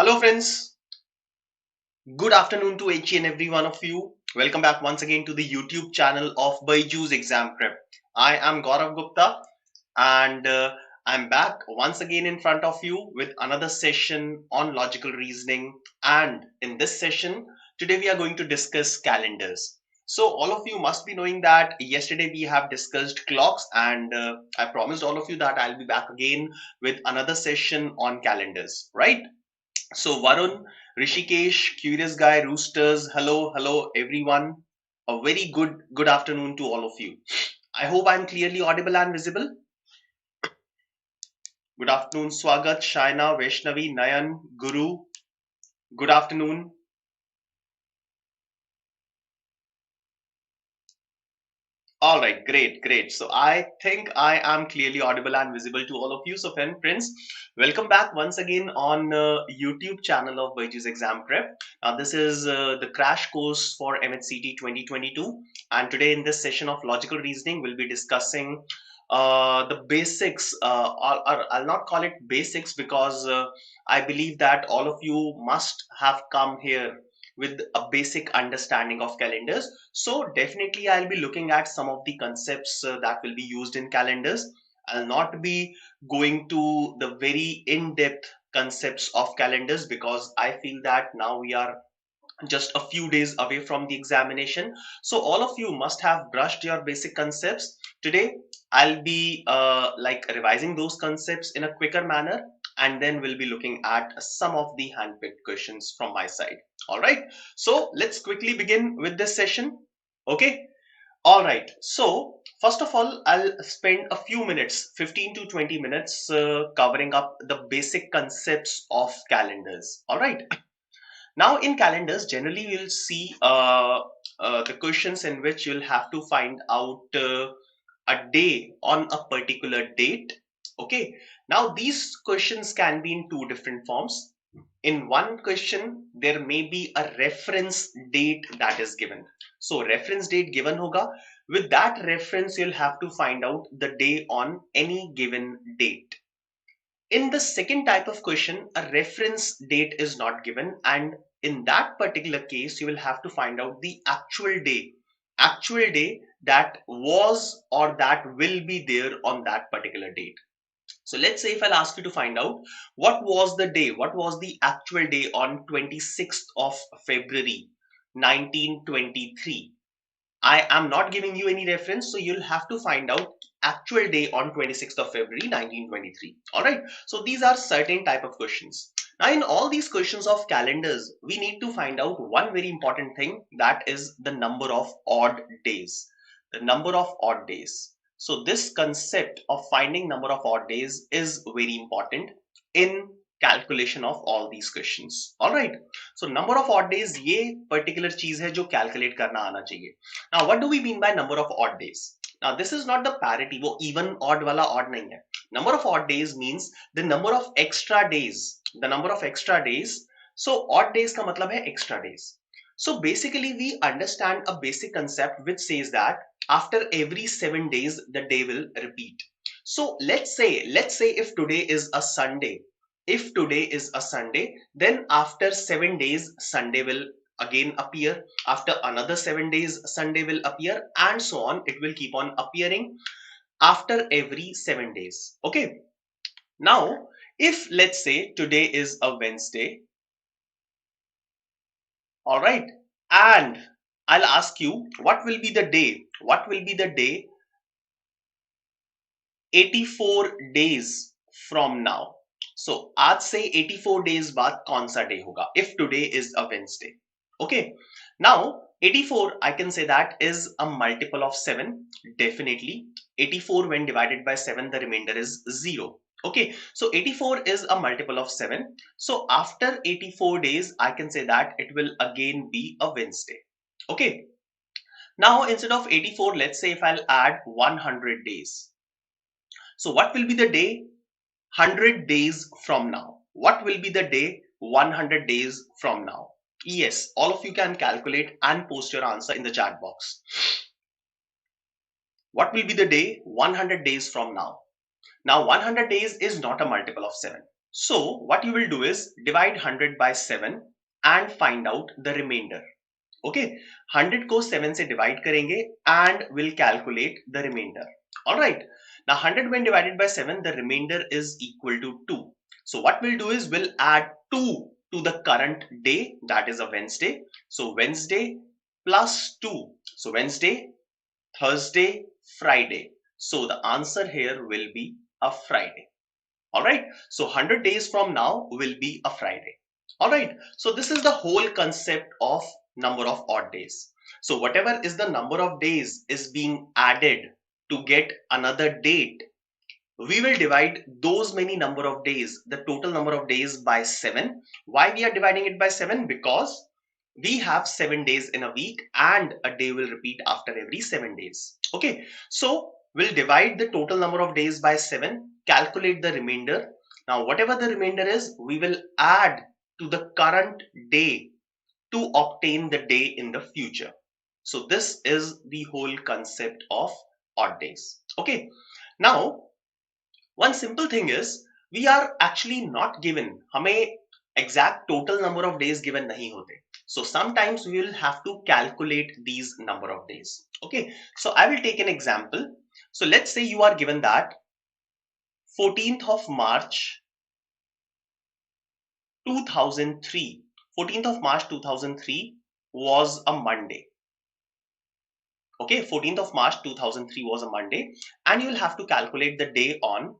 Hello friends, good afternoon to each and every one of you. Welcome back once again to the YouTube channel of BYJU'S Exam Prep. I am Gourav Gupta and I'm back once again in front of you with another session on logical reasoning, and in this session today we are going to discuss calendars. So all of you must be knowing that yesterday we have discussed clocks, and I promised all of you that I'll be back again with another session on calendars, right? So Varun, Rishikesh, Curious Guy, Roosters, hello everyone. A very good afternoon to all of you. I hope I'm clearly audible and visible. Good afternoon, Swagat, Shaina, Vaishnavi, Nayan, Guru. Good afternoon. All right, great. So I think I am clearly audible and visible to all of you. So friends, welcome back once again on YouTube channel of BYJU'S Exam Prep. Now this is the crash course for MHCT 2022, and today in this session of logical reasoning, we'll be discussing the basics. Or I'll not call it basics because I believe that all of you must have come here with a basic understanding of calendars. So definitely I'll be looking at some of the concepts that will be used in calendars. I'll not be going to the very in-depth concepts of calendars because I feel that now we are just a few days away from the examination. So all of you must have brushed your basic concepts. Today I'll be like revising those concepts in a quicker manner, and then we'll be looking at some of the handpicked questions from my side. All right, so let's quickly begin with this session. Okay. All right, so first of all, I'll spend a few minutes, 15 to 20 minutes, covering up the basic concepts of calendars. All right. Now in calendars, generally you'll see the questions in which you'll have to find out a day on a particular date. Okay. Now these questions can be in two different forms. In one question, there may be a reference date that is given. So reference date given hoga. With that reference, you'll have to find out the day on any given date. In the second type of question, a reference date is not given, and in that particular case, you will have to find out the actual day that was or that will be there on that particular date. So let's say if I'll ask you to find out what was the day, what was the actual day on 26th of February 1923. I am not giving you any reference, so you'll have to find out actual day on 26th of February 1923. All right. So these are certain type of questions. Now in all these questions of calendars, we need to find out one very important thing, that is the number of odd days. The number of odd days. So this concept of finding number of odd days is very important in calculation of all these questions. All right. So number of odd days ये particular चीज है जो calculate करना आना चाहिए. Now what do we mean by number of odd days? Now this is not the parity, वो even odd वाला odd नहीं है. Number of odd days means the number of extra days. The number of extra days. So odd days का मतलब है extra days. So basically we understand a basic concept which says that after every 7 days the day will repeat. So let's say if today is a Sunday, if today is a Sunday, then after 7 days, Sunday will again appear. After another 7 days, Sunday will appear, and so on. It will keep on appearing after every 7 days. Okay. Now, if let's say today is a Wednesday, all right, and I'll ask you what will be the day? What will be the day 84 days from now? So आज से 84 days बाद कौन सा day होगा if today is a Wednesday? Okay, now 84 I can say that is a multiple of 7. Definitely 84 when divided by 7, the remainder is 0. Okay, so 84 is a multiple of 7. So after 84 days I can say that it will again be a Wednesday. Okay, now instead of 84, let's say if I'll add 100 days. So what will be the day 100 days from now? What will be the day 100 days from now? Yes, all of you can calculate and post your answer in the chat box. What will be the day 100 days from now? Now 100 days is not a multiple of 7. So what you will do is divide 100 by 7 and find out the remainder. Okay, 100 को 7 से divide करेंगे and will calculate the remainder. Alright, now 100 when divided by 7, the remainder is equal to 2. So what we'll do is we'll add 2 to the current day, that is a Wednesday. So Wednesday plus 2. So Wednesday, Thursday, Friday. So the answer here will be a Friday. Alright, so 100 days from now will be a Friday. Alright, so this is the whole concept of number of odd days. So whatever is the number of days is being added to get another date, we will divide those many number of days, the total number of days, by 7. Why we are dividing it by 7? Because we have 7 days in a week and a day will repeat after every 7 days. Okay, so we'll divide the total number of days by 7, calculate the remainder. Now whatever the remainder is, we will add to the current day to obtain the day in the future. So this is the whole concept of odd days. Okay, now one simple thing is, we are actually not given, हमें exact total number of days given नहीं होते. So sometimes we will have to calculate these number of days. Okay, so I will take an example. So let's say you are given that 14th of March 2003. 14th of March 2003 was a Monday. Okay, 14th of March 2003 was a Monday, and you will have to calculate the day on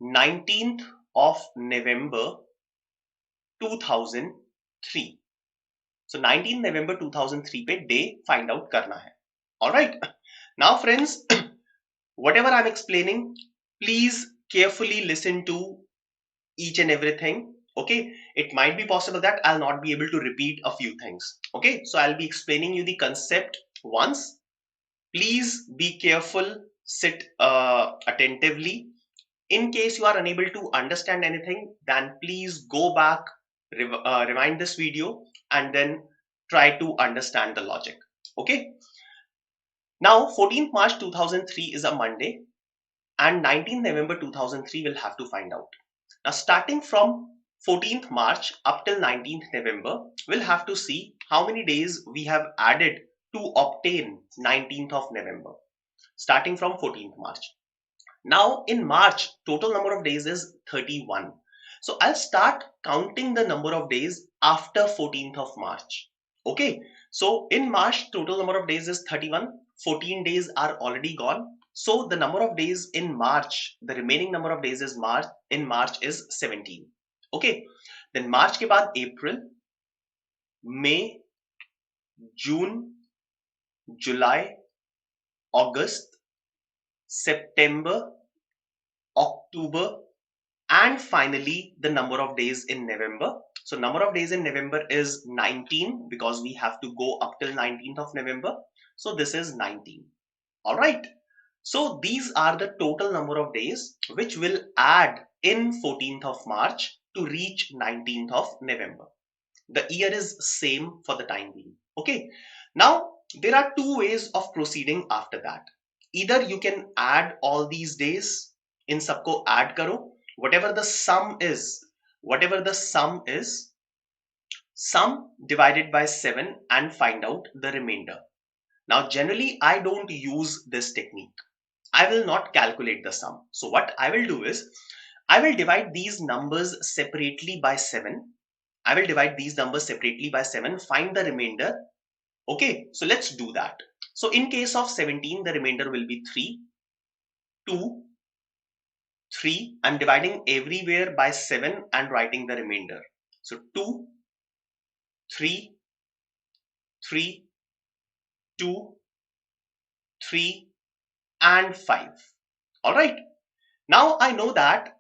19th of November 2003. So 19th November 2003 पे day find out करना है. Alright. Now friends, whatever I'm explaining, please carefully listen to each and everything. Okay, it might be possible that I'll not be able to repeat a few things. Okay, so I'll be explaining you the concept once. Please be careful, sit attentively. In case you are unable to understand anything, then please go back, rewind this video, and then try to understand the logic. Okay. Now 14th March 2003 is a Monday, and 19th November 2003 will have to find out. Now starting from 14th March up till 19th November, we'll have to see how many days we have added to obtain 19th of November, starting from 14th March. Now in March, total number of days is 31. So I'll start counting the number of days after 14th of March. Okay, so in March, total number of days is 31. 14 days are already gone. So the number of days in March, the remaining number of days is in March is 17. Okay, then March के बाद April, May, June, July, August, September, October, and finally the number of days in November. So number of days in November is 19 because we have to go up till 19th of November. So this is 19. All right. So these are the total number of days which will add in 14th of March to reach 19th of November. The year is same for the time being. Okay. Now there are two ways of proceeding after that. Either you can add all these days, in सबको add करो, whatever the sum is, sum divided by 7 and find out the remainder. Now generally I don't use this technique. I will not calculate the sum. So what I will do is, I will divide these numbers separately by 7. Find the remainder. Okay, so let's do that. So in case of 17, the remainder will be 3, 2, 3. I'm dividing everywhere by 7 and writing the remainder. So 2, 3, 3, 2, 3, and 5. All right. Now I know that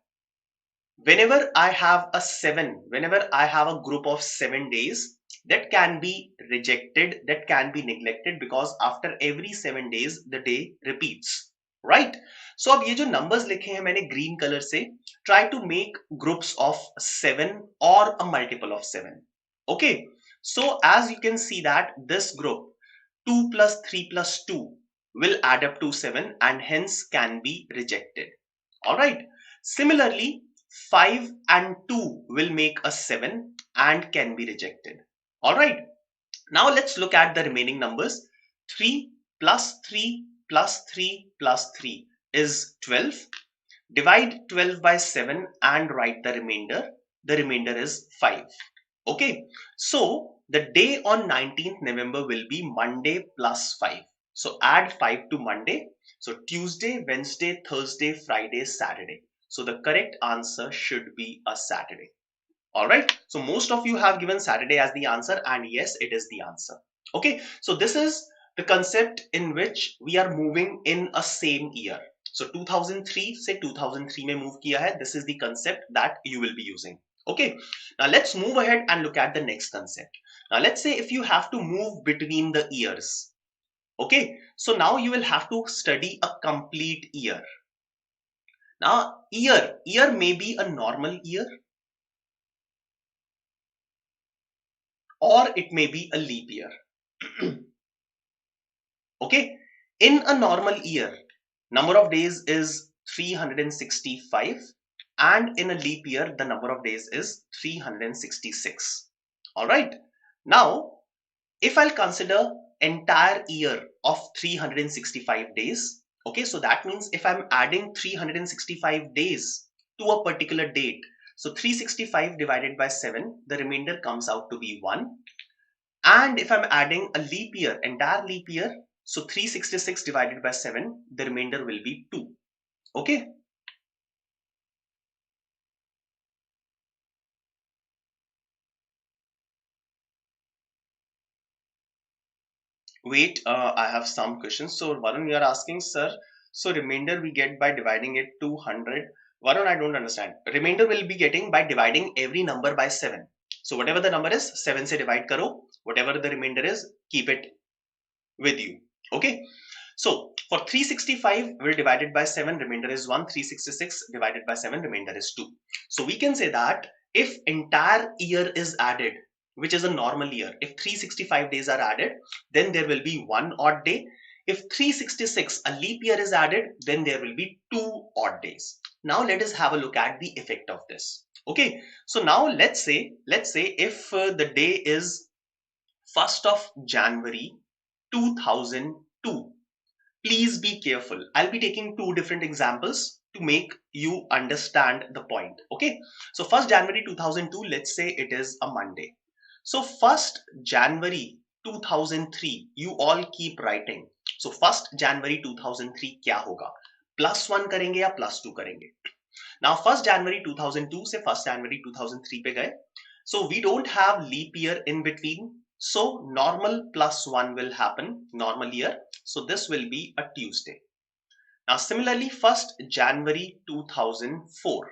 whenever I have a group of 7 days, that can be rejected, that can be neglected, because after every 7 days the day repeats, right? So अब ये जो numbers लिखे हैं मैंने green color से, try to make groups of 7 or a multiple of 7. Okay, so as you can see that this group 2 plus 3 plus 2 will add up to 7 and hence can be rejected. All right. Similarly, 5 and 2 will make a 7 and can be rejected. All right. Now let's look at the remaining numbers. 3 plus 3 plus 3 plus 3 is 12. Divide 12 by 7 and write the remainder. The remainder is 5. Okay. So the day on 19th November will be Monday plus 5. So add 5 to Monday. So Tuesday, Wednesday, Thursday, Friday, Saturday. So the correct answer should be a Saturday. All right. So most of you have given Saturday as the answer, and yes, it is the answer. Okay. So this is the concept in which we are moving in a same year. So 2003 से 2003 में move किया है. This is the concept that you will be using. Okay. Now let's move ahead and look at the next concept. Now let's say if you have to move between the years. Okay. So now you will have to study a complete year. Now year may be a normal year, or it may be a leap year. Okay, in a normal year, number of days is 365, and in a leap year, the number of days is 366. All right. Now, if I'll consider entire year of 365 days, okay, so that means if I'm adding 365 days to a particular date, so 365 divided by 7, the remainder comes out to be 1. And if I'm adding a leap year, entire leap year, so 366 divided by 7, the remainder will be 2. Okay. Wait, I have some questions. So Varun, you are asking, sir, so remainder we get by dividing it to 100. Varun, I don't understand. Remainder will be getting by dividing every number by 7. So whatever the number is, 7 se divide karo. Whatever the remainder is, keep it with you. Okay. So for 365, we'll divide it by 7, remainder is 1. 366 divided by 7, remainder is 2. So we can say that if entire year is added, which is a normal year, if 365 days are added, then there will be 1 odd day. If 366, a leap year, is added, then there will be 2 odd days. Now let us have a look at the effect of this. Okay, so now let's say if the day is 1st of January 2002. Please be careful. I'll be taking 2 different examples to make you understand the point. Okay. So 1st January 2002, let's say it is a Monday. So 1st January 2003, you all keep writing. So 1st January 2003 क्या होगा? +1 करेंगे या +2 करेंगे? Now 1st January 2002 से 1st January 2003 पे गए. So we don't have leap year in between. So normal +1 will happen, normal year. So this will be a Tuesday. Now similarly, 1st January 2004.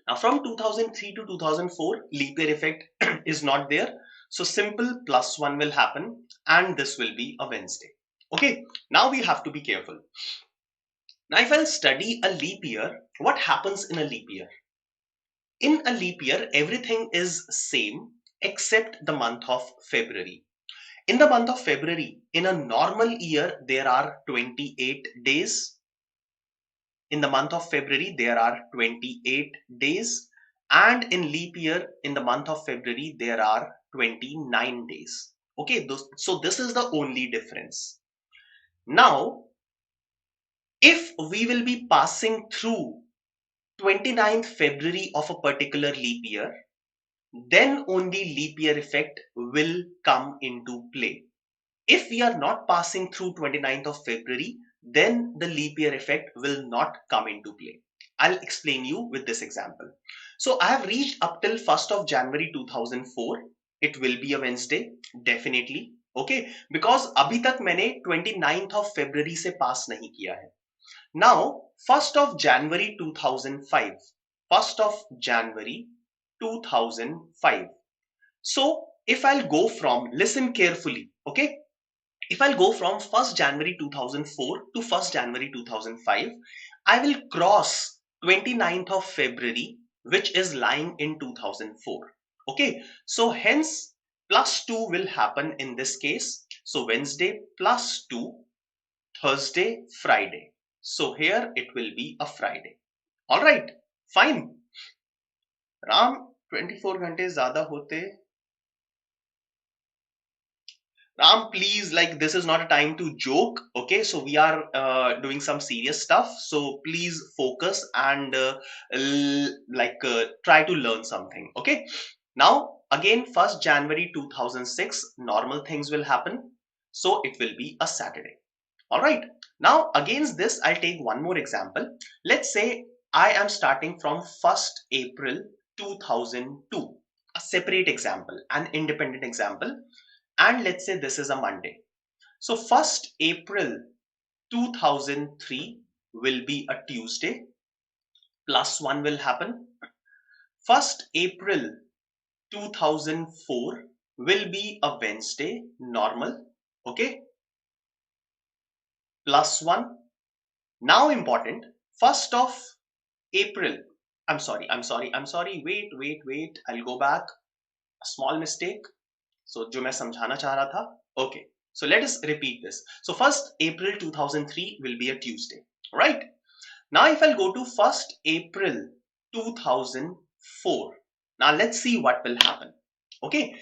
Now from 2003 to 2004, leap year effect is not there. So simple +1 will happen, and this will be a Wednesday. Okay, now we have to be careful. Now if I'll study a leap year, what happens in a leap year? In a leap year, everything is same except the month of February. In the month of February, in a normal year, there are 28 days. In the month of February, there are 28 days. And in leap year, in the month of February, there are 29 days. Okay, so this is the only difference. Now, if we will be passing through 29th February of a particular leap year, then only leap year effect will come into play. If we are not passing through 29th of February, then the leap year effect will not come into play. I'll explain you with this example. So I have reached up till 1st of January 2004. It will be a Wednesday, definitely. Okay, because अभी तक मैंने 29th of February से pass नहीं किया है. Now, 1st of January 2005. 1st of January 2005. So if I'll go from, listen carefully, okay? If I'll go from 1st January 2004 to 1st January 2005, I will cross 29th of February, which is lying in 2004. Okay, so hence +2 will happen in this case. So Wednesday +2, Thursday, Friday. So here it will be a Friday. All right, fine. Ram 24 घंटे ज्यादा होते। Ram, please, like, this is not a time to joke. Okay, so we are doing some serious stuff. So please focus and try to learn something. Okay. Now, again, 1st January 2006, normal things will happen. So it will be a Saturday. All right. Now, against this, I'll take one more example. Let's say I am starting from 1st April 2002. A separate example, an independent example, and let's say this is a Monday. So 1st April 2003 will be a Tuesday, +1 will happen. 1st April 2004 will be a Wednesday, normal, okay, +1. Now important, 1st of April, I'm sorry, wait, I'll go back, a small mistake. So जो मैं समझाना चाह रहा था, okay. So let us repeat this. So 1st April 2003 will be a Tuesday, right? Now if I'll go to 1st April 2004, now let's see what will happen. Okay.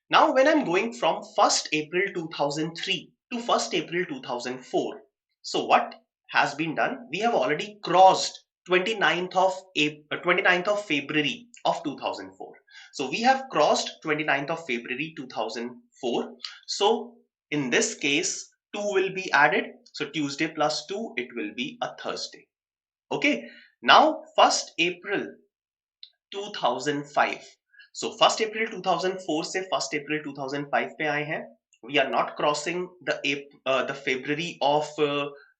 Now when I'm going from 1st April 2003 to 1st April 2004, so what has been done? We have already crossed 29th of April, 29th of February of 2004. So we have crossed 29th of February 2004. So in this case, 2 will be added. So Tuesday plus 2, it will be a Thursday. Okay. Now 1st April 2005. So 1st April 2004 से 1st April 2005 पे आए हैं. We are not crossing the February of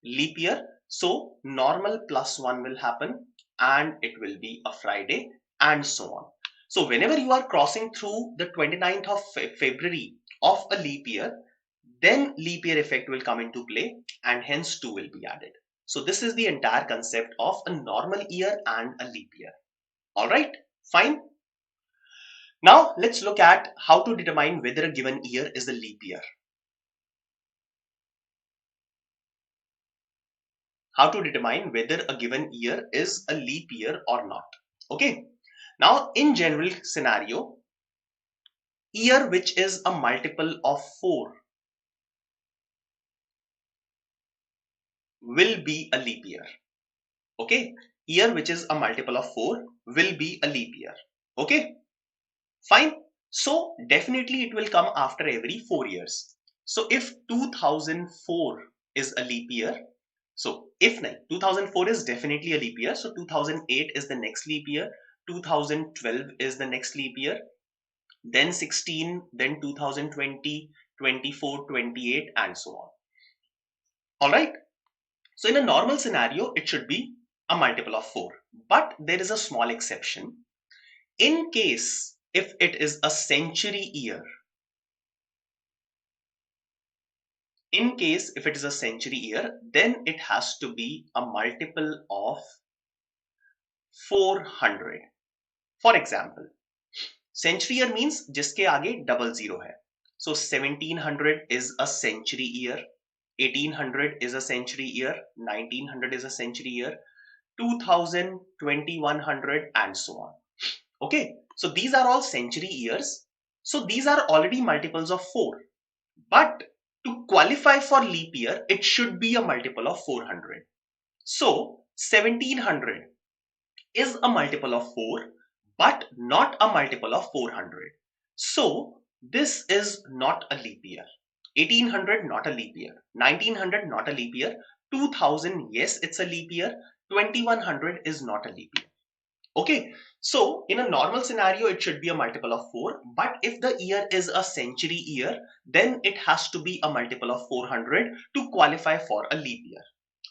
leap year. So normal +1 will happen and it will be a Friday and so on. So whenever you are crossing through the 29th of February of a leap year, then leap year effect will come into play and hence 2 will be added. So this is the entire concept of a normal year and a leap year. All right, fine. Now let's look at how to determine whether a given year is a leap year. How to determine whether a given year is a leap year or not. Okay. Now in general scenario, year which is a multiple of 4 will be a leap year. Okay. Year which is a multiple of 4 will be a leap year. Okay. Fine. So definitely it will come after every 4 years. So if 2004 is a leap year, so if 2004 is definitely a leap year, so 2008 is the next leap year, 2012 is the next leap year, then 16, then 2020, 24, 28 and so on. All right. So in a normal scenario, it should be a multiple of 4, but there is a small exception. In case if it is a century year, in case if it is a century year, then it has to be a multiple of 400. For example, century year means जिसके आगे 00 है. So 1700 is a century year, 1800 is a century year, 1900 is a century year, 2000, 2100 and so on. Okay, so these are all century years. So these are already multiples of 4. But to qualify for leap year, it should be a multiple of 400. So 1700 is a multiple of 4, but not a multiple of 400. So this is not a leap year. 1800 not a leap year. 1900 not a leap year. 2000 yes, it's a leap year. 2100 is not a leap year. Okay, so in a normal scenario, it should be a multiple of 4. But if the year is a century year, then it has to be a multiple of 400 to qualify for a leap year.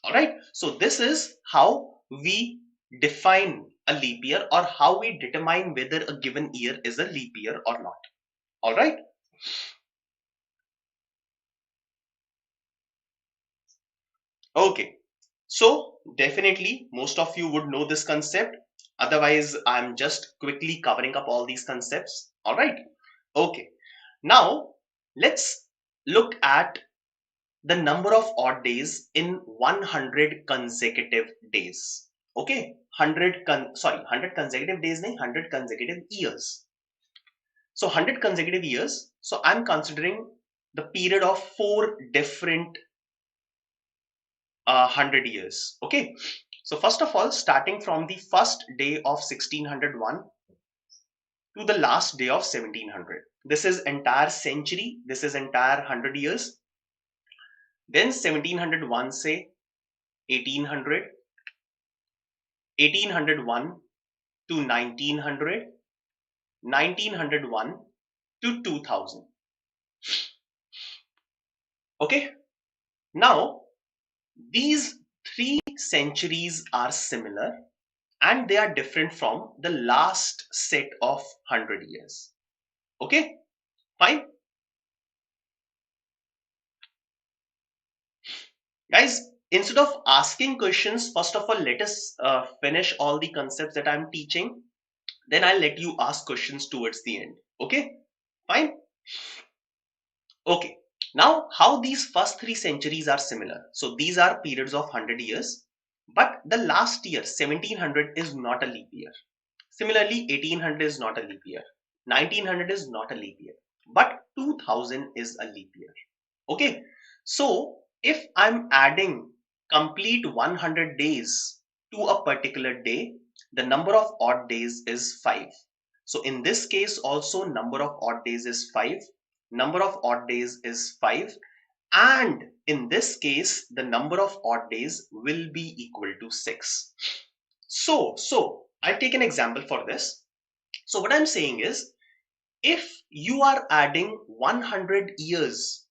All right, so this is how we define a leap year or how we determine whether a given year is a leap year or not. All right. Okay, so definitely most of you would know this concept. Otherwise, I'm just quickly covering up all these concepts. All right. Okay. Now, let's look at the number of odd days in 100 consecutive days. Okay. 100 consecutive days नहीं, 100 consecutive years. So 100 consecutive years. So I'm considering the period of 4 different 100 years. Okay. So first of all, starting from the first day of 1601 to the last day of 1700. This is entire century. This is entire 100 years. Then 1701 say 1800, 1801 to 1900, 1901 to 2000. Okay. Now, these 3 centuries are similar and they are different from the last set of 100 years. Okay, fine. Guys, instead of asking questions, first of all, let us finish all the concepts that I'm teaching. Then I'll let you ask questions towards the end. Okay, fine. Okay, now how these first 3 centuries are similar. So these are periods of 100 years, but the last year, 1700 is not a leap year. Similarly, 1800 is not a leap year. 1900 is not a leap year, but 2000 is a leap year. Okay, so if I'm adding complete 100 days to a particular day, the number of odd days is 5. So in this case also number of odd days is 5. Number of odd days is 5. And in this case, the number of odd days will be equal to 6. So I'll take an example for this. So what I'm saying is, if you are adding 100 years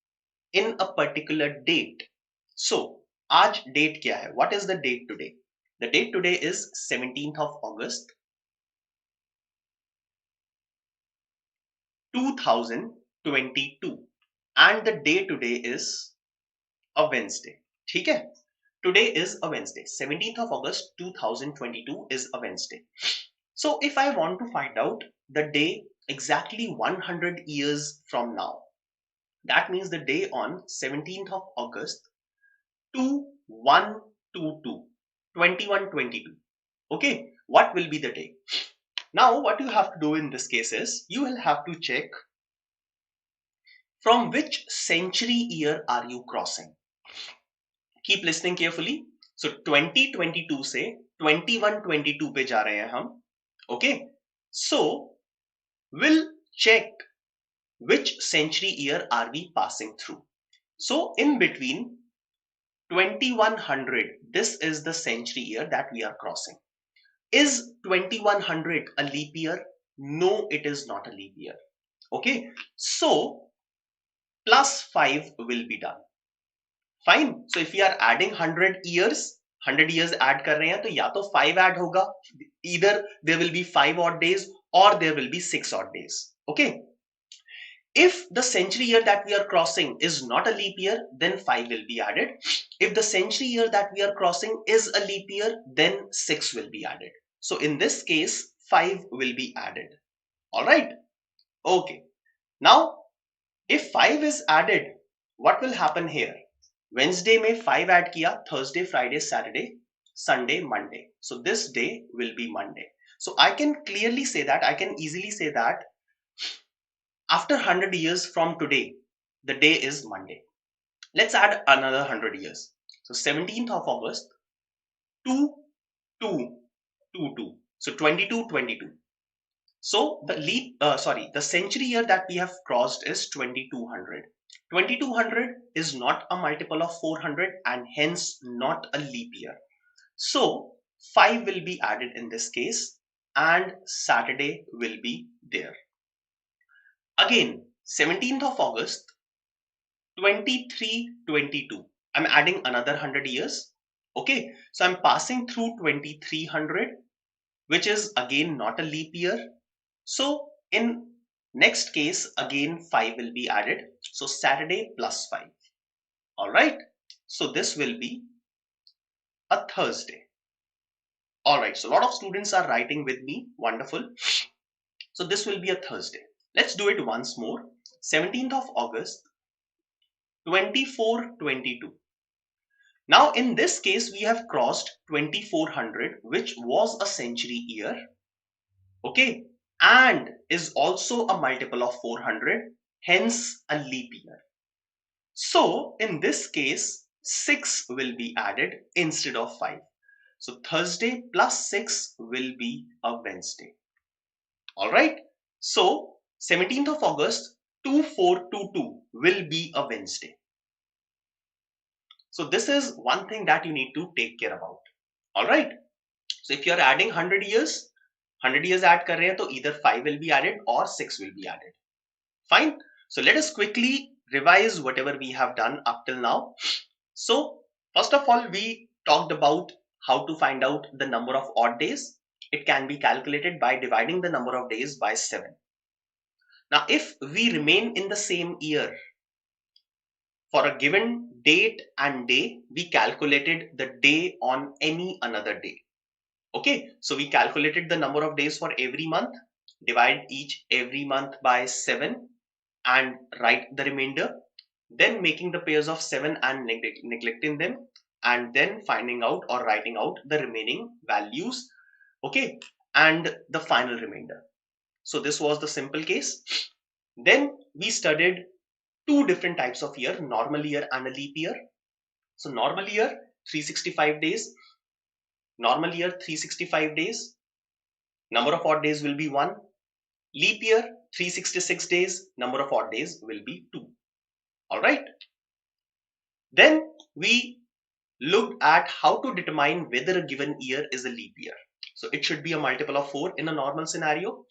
in a particular date, so आज date क्या है? What is the date today? The date today is 17th of August 2022 and the day today is a Wednesday. ठीक है? Today is a Wednesday. 17th of August 2022 is a Wednesday. So if I want to find out the day exactly 100 years from now, that means the day on 17th of August 2122, 2122. Okay, what will be the day? Now what you have to do in this case is, you will have to check from which century year are you crossing. Keep listening carefully. So 2022 से 2122 पे जा रहे हैं हम. Okay, so we'll check which century year are we passing through. So in between 2100, this is the century year that we are crossing. Is 2100 a leap year? No, it is not a leap year. Okay, so plus 5 will be done. Fine. So if we are adding 100 years, 100 years add कर रहे हैं, तो या तो 5 add होगा. Either there will be 5 odd days or there will be 6 odd days. Okay. If the century year that we are crossing is not a leap year, then 5 will be added. If the century year that we are crossing is a leap year, then 6 will be added. So in this case, 5 will be added. All right. Okay. Now, if 5 is added, what will happen here? Wednesday में 5 add किया, Thursday, Friday, Saturday, Sunday, Monday. So this day will be Monday. So I can clearly say that, I can easily say that after 100 years from today, the day is Monday. Let's add another 100 years. So 17th of August, 2, 2, 2, 2. So 22, 22. So the century year that we have crossed is 2200. 2200 is not a multiple of 400 and hence not a leap year. So 5 will be added in this case and Saturday will be there. Again, 17th of August, 2322. I'm adding another 100 years. Okay, so I'm passing through 2300, which is again not a leap year. So in next case, again 5 will be added. So Saturday plus 5. All right. So this will be a Thursday. All right. So a lot of students are writing with me. Wonderful. So this will be a Thursday. Let's do it once more. 17th of August, 2422. Now in this case, we have crossed 2400, which was a century year, okay, and is also a multiple of 400, hence a leap year. So in this case, 6 will be added instead of 5. So Thursday plus 6 will be a Wednesday. All right. So 17th of August 2422 will be a Wednesday. So this is one thing that you need to take care about. All right. So if you are adding 100 years add kar rahe hain, to either 5 will be added or 6 will be added. Fine. So let us quickly revise whatever we have done up till now. So first of all, we talked about how to find out the number of odd days. It can be calculated by dividing the number of days by 7. Now, if we remain in the same year for a given date and day, we calculated the day on any another day. Okay, so we calculated the number of days for every month, divide every month by 7 and write the remainder, then making the pairs of 7 and neglecting them, and then finding out or writing out the remaining values, okay, and the final remainder. So this was the simple case. Then we studied two different types of year, normal year and a leap year. So normal year, 365 days. Normal year, 365 days. Number of odd days will be 1. Leap year, 366 days. Number of odd days will be 2. All right. Then we looked at how to determine whether a given year is a leap year. So it should be a multiple of 4 in a normal scenario.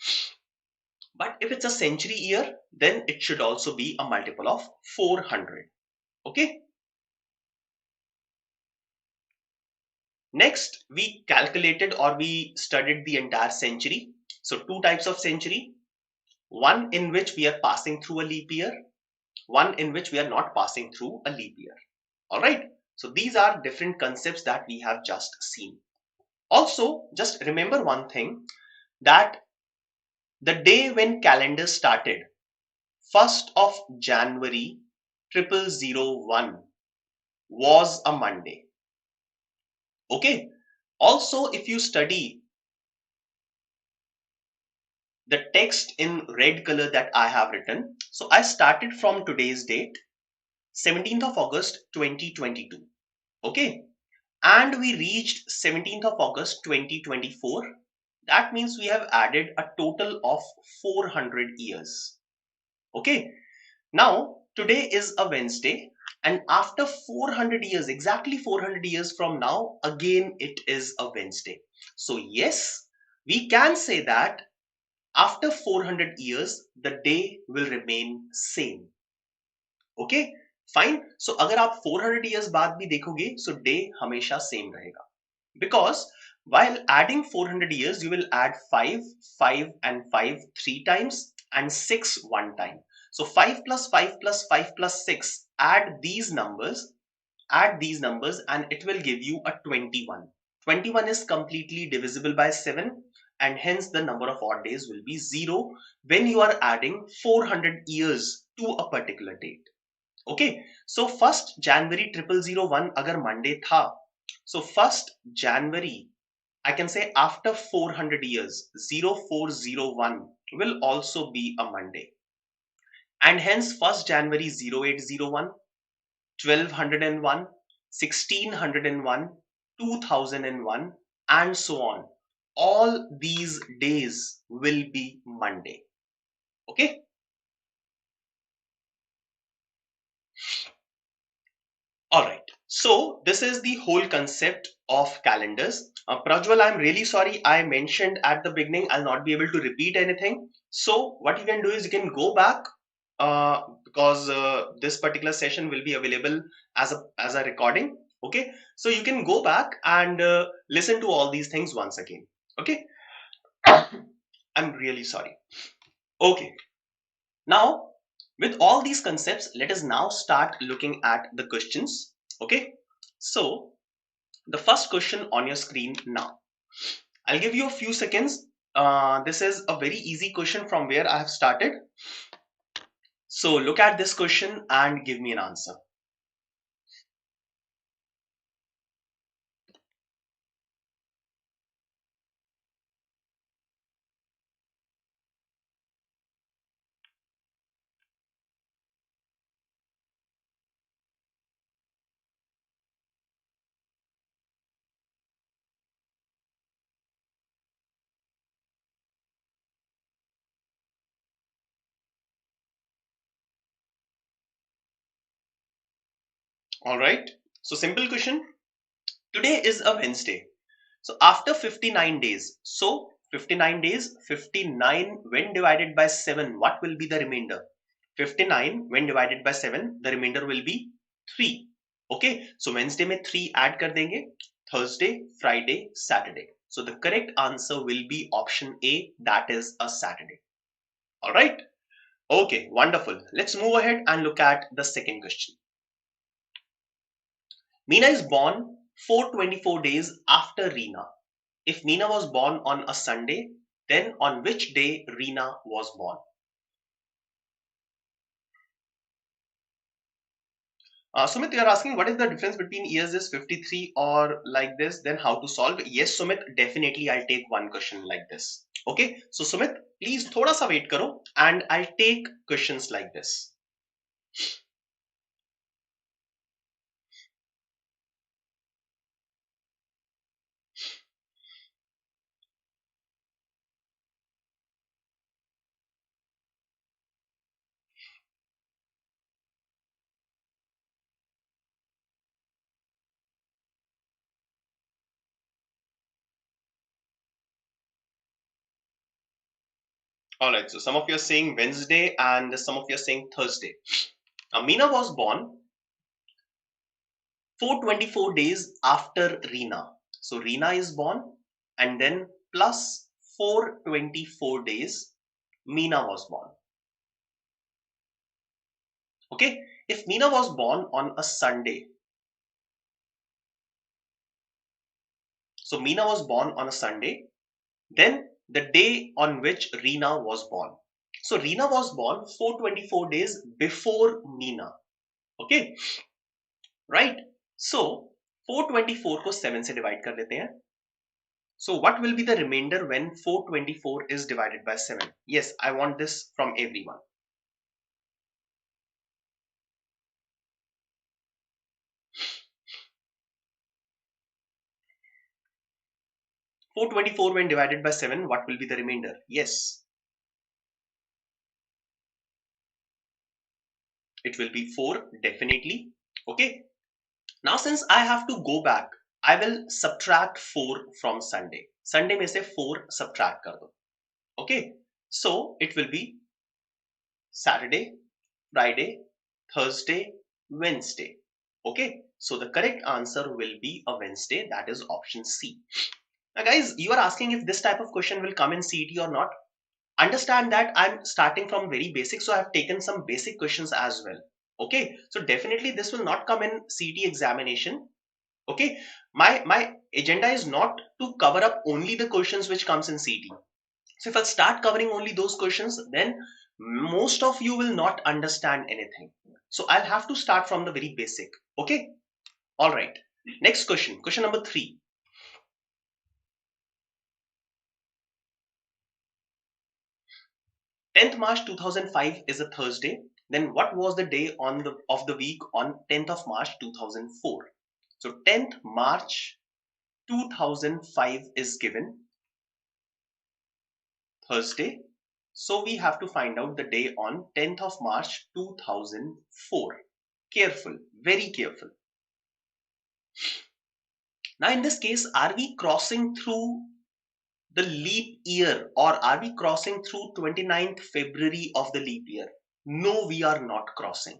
But if it's a century year, then it should also be a multiple of 400. Okay. Next, we calculated or we studied the entire century. So two types of century. One in which we are passing through a leap year. One in which we are not passing through a leap year. All right. So these are different concepts that we have just seen. Also, just remember one thing, that the day when calendar started, 1st of January 0001 was a Monday. Okay. Also, if you study the text in red color that I have written, so I started from today's date, 17th of August 2022. Okay. And we reached 17th of August 2024. That means we have added a total of 400 years. Okay. Now, today is a Wednesday, and after 400 years, exactly 400 years from now, again it is a Wednesday. So yes, we can say that after 400 years, the day will remain same. Okay, fine. So अगर आप 400 years बाद भी देखोगे, so day हमेशा same रहेगा. Because while adding 400 years, you will add 5, 5 and 5 3 times and 6 1 time. So 5 plus 5 plus 5 plus 6, add these numbers and it will give you a 21. 21 is completely divisible by 7 and hence the number of odd days will be 0 when you are adding 400 years to a particular date. Okay, so 1st January 0001 agar Monday tha, so 1st January, I can say after 400 years, 0401 will also be a Monday. And hence 1st January 0801, 1201, 1601, 2001, and so on. All these days will be Monday. Okay. All right. So this is the whole concept of calendars. Prajwal, I'm really sorry. I mentioned at the beginning, I'll not be able to repeat anything. So what you can do is you can go back because this particular session will be available as a recording. Okay. So you can go back and listen to all these things once again. Okay. I'm really sorry. Okay. Now, with all these concepts, let us now start looking at the questions. Okay, so the first question on your screen now. I'll give you a few seconds. This is a very easy question from where I have started. So look at this question and give me an answer. All right. So simple question. Today is a Wednesday. So after 59 days, so 59 days, 59 when divided by 7, what will be the remainder? 59 when divided by 7, the remainder will be 3. Okay, so Wednesday में 3 add कर देंगे, Thursday, Friday, Saturday. So the correct answer will be option A, that is a Saturday. All right. Okay, wonderful. Let's move ahead and look at the second question. Meena is born 424 days after Reena. If Meena was born on a Sunday, then on which day Reena was born? Sumit, you are asking what is the difference between years is 53 or like this, then how to solve? Yes, Sumit, definitely I'll take one question like this. Okay, so Sumit, please thoda sa wait karo and I'll take questions like this. All right, so some of you are saying Wednesday and some of you are saying Thursday. Now, Meena was born 424 days after Reena. So Reena is born and then plus 424 days Meena was born. Okay, if Meena was born on a Sunday, so Meena was born on a Sunday, then the day on which Reena was born. So Reena was born 424 days before Meena. Okay, right? So 424 को 7 से divide कर लेते हैं. So what will be the remainder when 424 is divided by 7? Yes, I want this from everyone. 424 when divided by 7, what will be the remainder? Yes, it will be 4, definitely. Okay, now since I have to go back, I will subtract 4 from Sunday. Sunday में से 4 subtract कर दो. Okay, so it will be Saturday, Friday, Thursday, Wednesday. Okay, so the correct answer will be a Wednesday, that is option C. Now guys, you are asking if this type of question will come in CET or not. Understand that I'm starting from very basic, so I have taken some basic questions as well. Okay, so definitely this will not come in CET examination. Okay, my agenda is not to cover up only the questions which comes in CET. So if I start covering only those questions, then most of you will not understand anything. So I'll have to start from the very basic. Okay, all right. Next question, question number 3. 10th March 2005 is a Thursday. Then what was the day of the week on 10th of March 2004? So 10th March 2005 is given Thursday. So we have to find out the day on 10th of March 2004. Careful, very careful. Now in this case, are we crossing through the leap year or are we crossing through 29th February of the leap year? No, we are not crossing.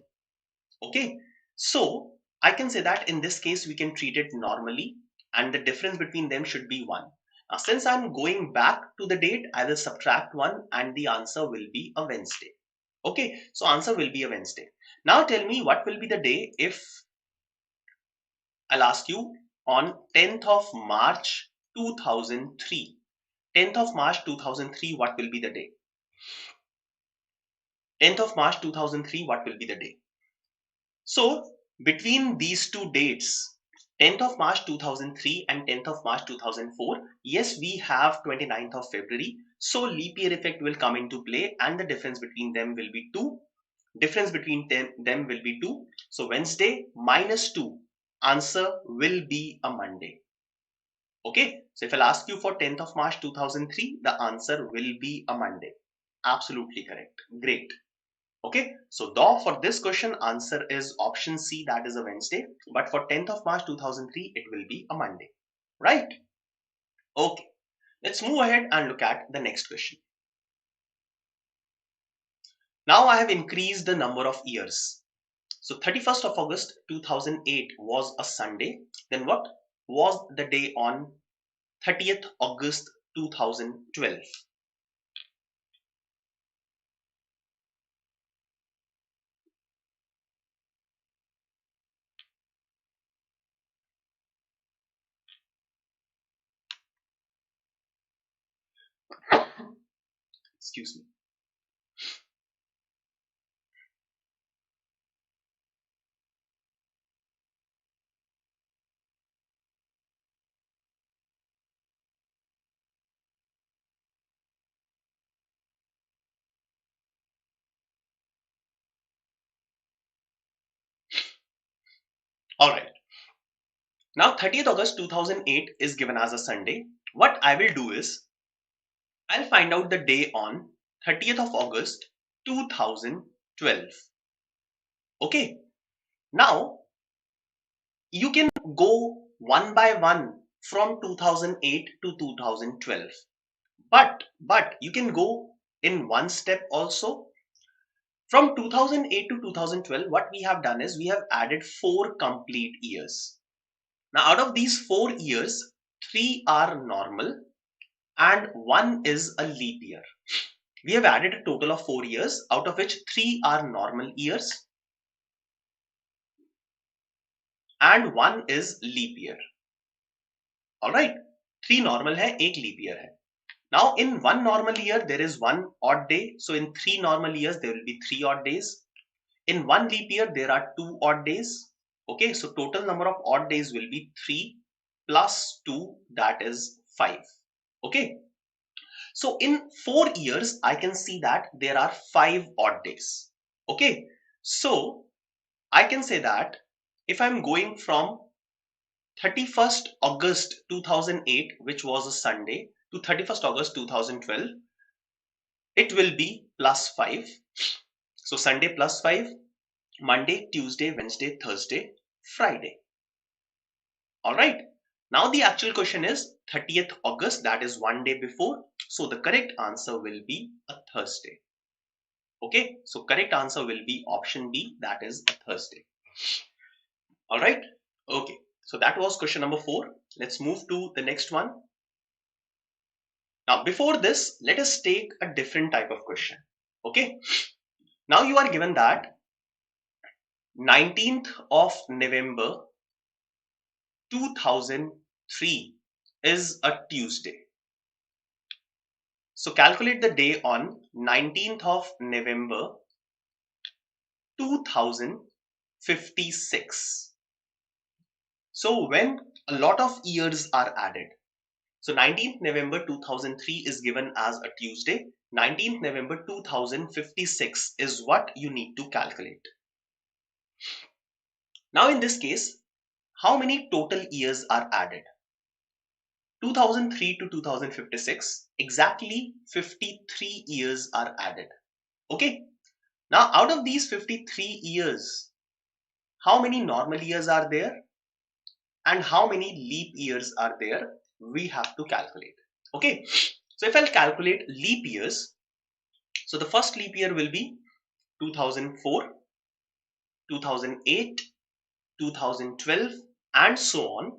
Okay, so I can say that in this case we can treat it normally and the difference between them should be 1. Now since I'm going back to the date, I will subtract 1 and the answer will be a Wednesday. Okay, so answer will be a Wednesday. Now tell me what will be the day if I'll ask you on 10th of March 2003. 10th of March 2003, what will be the day? 10th of March 2003, what will be the day? So between these two dates, 10th of March 2003 and 10th of March 2004, yes, we have 29th of February. So leap year effect will come into play and the difference between them will be 2. Difference between them will be 2. So Wednesday minus 2, answer will be a Monday. Okay, so if I'll ask you for 10th of March 2003, the answer will be a Monday. Absolutely correct. Great. Okay, so though for this question answer is option C, that is a Wednesday, but for 10th of March 2003 it will be a Monday, right? Okay, let's move ahead and look at the next question. Now I have increased the number of years. So 31st of August 2008 was a Sunday. Then what was the day on 30th August 2012? Excuse me. All right. Now 30th August 2008 is given as a Sunday. What I will do is I'll find out the day on 30th of August 2012. Okay. Now you can go one by one from 2008 to 2012. But you can go in one step also. From 2008 to 2012, what we have done is we have added 4 complete years. Now out of these 4 years, 3 are normal and 1 is a leap year. We have added a total of 4 years, out of which 3 are normal years and 1 is leap year. Alright, 3 normal hai, 1 leap year hai. Now in 1 normal year, there is 1 odd day. So in 3 normal years, there will be 3 odd days. In 1 leap year, there are 2 odd days. Okay, so total number of odd days will be 3 plus 2, that is 5. Okay, so in 4 years, I can see that there are 5 odd days. Okay, so I can say that if I'm going from 31st August 2008, which was a Sunday, to 31st August 2012, it will be plus 5. So Sunday plus 5, Monday, Tuesday, Wednesday, Thursday, Friday. All right. Now the actual question is 30th August, that is one day before. So the correct answer will be a Thursday. Okay. So correct answer will be option B, that is a Thursday. All right. Okay. So that was question number 4. Let's move to the next one. Now before this, let us take a different type of question. Okay. Now you are given that 19th of November 2003 is a Tuesday. So calculate the day on 19th of November 2056. So when a lot of years are added, so 19th November 2003 is given as a Tuesday, 19th November 2056 is what you need to calculate. Now in this case, how many total years are added? 2003 to 2056, exactly 53 years are added. Okay. Now out of these 53 years, how many normal years are there and how many leap years are there? We have to calculate. Okay. So if I'll calculate leap years, so the first leap year will be 2004, 2008, 2012 and so on.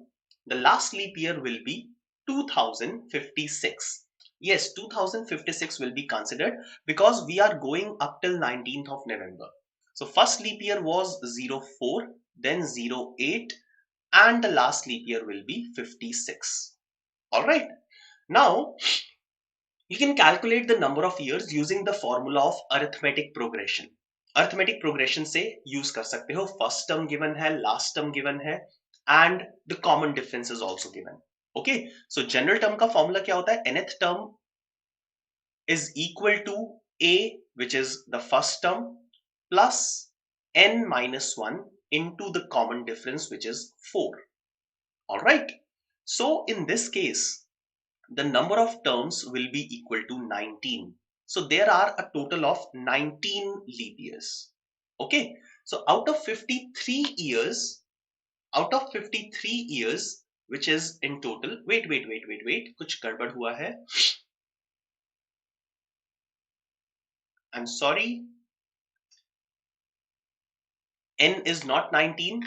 The last leap year will be 2056. Yes, 2056 will be considered because we are going up till 19th of November. So first leap year was 04, then 08 and the last leap year will be 56. Alright. Now you can calculate the number of years using the formula of arithmetic progression. Arithmetic progression से use कर सकते हो. First term given है, last term given है and the common difference is also given. Okay, so general term का formula क्या होता है? Nth term is equal to A, which is the first term, plus n minus 1 into the common difference, which is 4. All right. So in this case, the number of terms will be equal to 19. So there are a total of 19 leap years. Okay, so out of 53 years, which is in total, wait, कुछ गड़बड़ हुआ है. I'm sorry, n is not 19.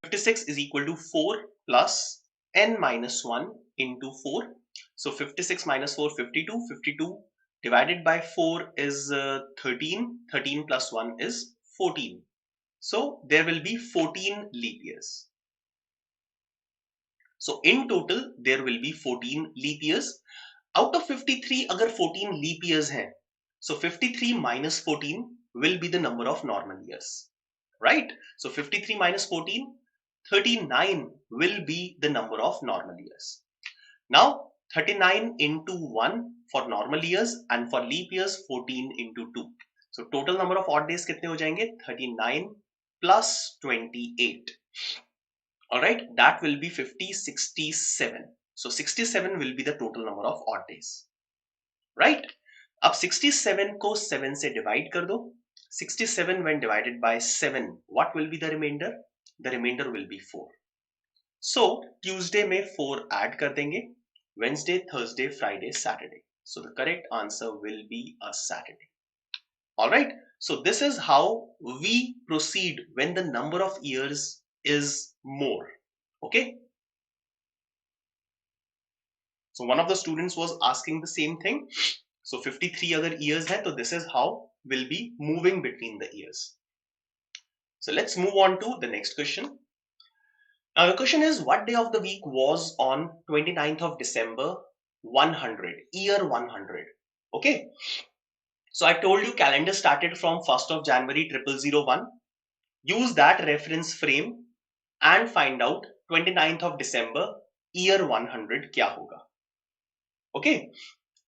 56 is equal to 4 plus n minus 1 into 4. So 56 minus 4, 52. 52 divided by 4 is 13. 13 plus 1 is 14. So there will be 14 leap years. So in total, there will be 14 leap years. Out of 53, agar 14 leap years hain, so 53 minus 14 will be the number of normal years, right? So 53 minus 14, 39 will be the number of normal years. Now 39 into 1 for normal years, and for leap years 14 into 2. So total number of odd days kitne ho jayenge? 39 plus 28. All right, that will be 50, 67. So 67 will be the total number of odd days, right? अब 67 को 7 से divide कर दो. 67 when divided by 7, what will be the remainder? The remainder will be 4. So Tuesday में 4 add कर देंगे. Wednesday, Thursday, Friday, Saturday. So the correct answer will be a Saturday. All right. So this is how we proceed when the number of years is more. Okay. So one of the students was asking the same thing. So 53 other years hai, so this is how we'll be moving between the years. So let's move on to the next question. Now the question is, what day of the week was on 29th of December 100, year 100? Okay. So I told you calendar started from 1st of January 0001. Use that reference frame and find out 29th of December year 100 kya hoga. Okay.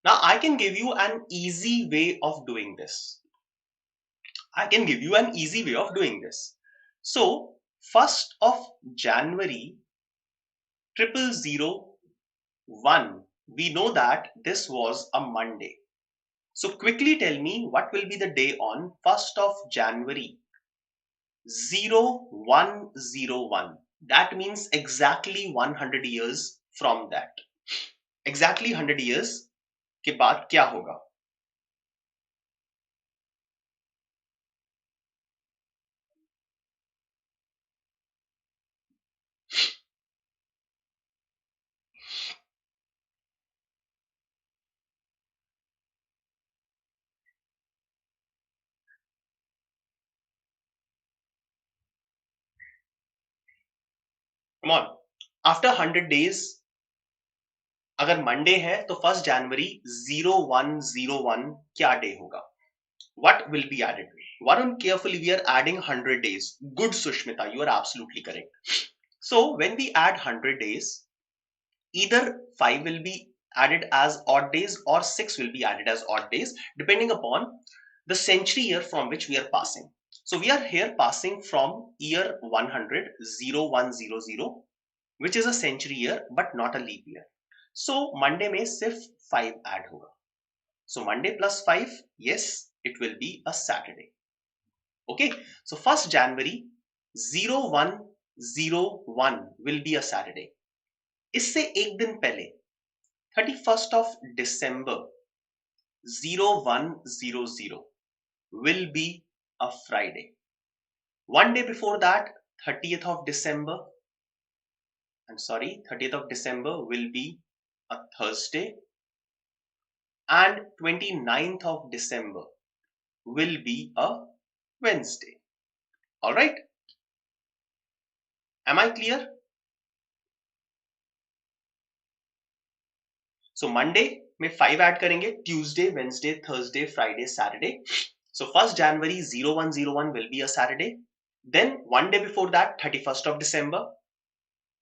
Now I can give you an easy way of doing this. So 1st of January 0001, we know that this was a Monday. So quickly tell me what will be the day on 1st of January 0101. That means exactly 100 years from that. Exactly 100 years के बाद क्या होगा? Come on. After 100 days, अगर Monday है तो 1st January 0101 क्या day होगा? What will be added? Varun, carefully, we are adding 100 days. Good, Sushmita, you are absolutely correct. So when we add 100 days, either 5 will be added as odd days or 6 will be added as odd days, depending upon the century year from which we are passing. So we are here passing from year 100, 0100, which is a century year but not a leap year. So Monday में सिर्फ 5 add होगा. So Monday plus 5, yes, it will be a Saturday. Okay, so 1st January 0101 will be a Saturday. इससे एक दिन पहले 31st of December 0100 will be a Friday. One day before that, 30th of December will be a Thursday, and 29th of December will be a Wednesday. All right. Am I clear? So Monday में 5 add करेंगे, Tuesday, Wednesday, Thursday, Friday, Saturday. So 1st January 0101 will be a Saturday. Then one day before that, 31st of December.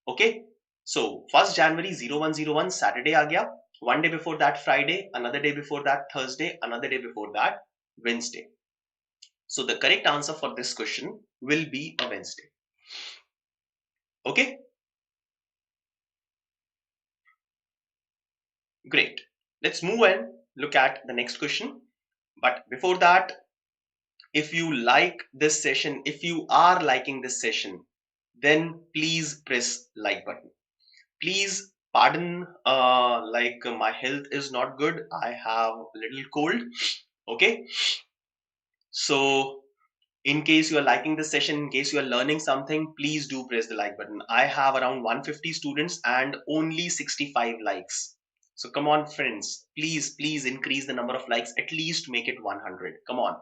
Okay. So 1st January 0101 Saturday आ गया. One day before that, Friday. Another day before that, Thursday. Another day before that, Wednesday. So the correct answer for this question will be a Wednesday. Okay. Great. Let's move and look at the next question. But before that, if you like this session, if you are liking this session, then please press like button. Please pardon, my health is not good. I have a little cold. Okay. So in case you are liking this session, in case you are learning something, please do press the like button. I have around 150 students and only 65 likes. So come on, friends, please increase the number of likes, at least make it 100. Come on.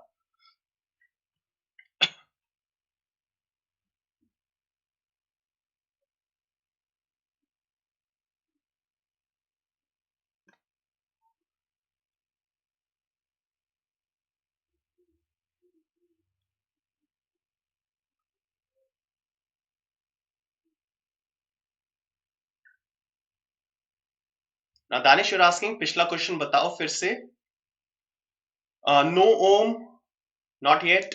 Now, Danish, you're asking, पिछला question बताओ फिर से. No Om, not yet.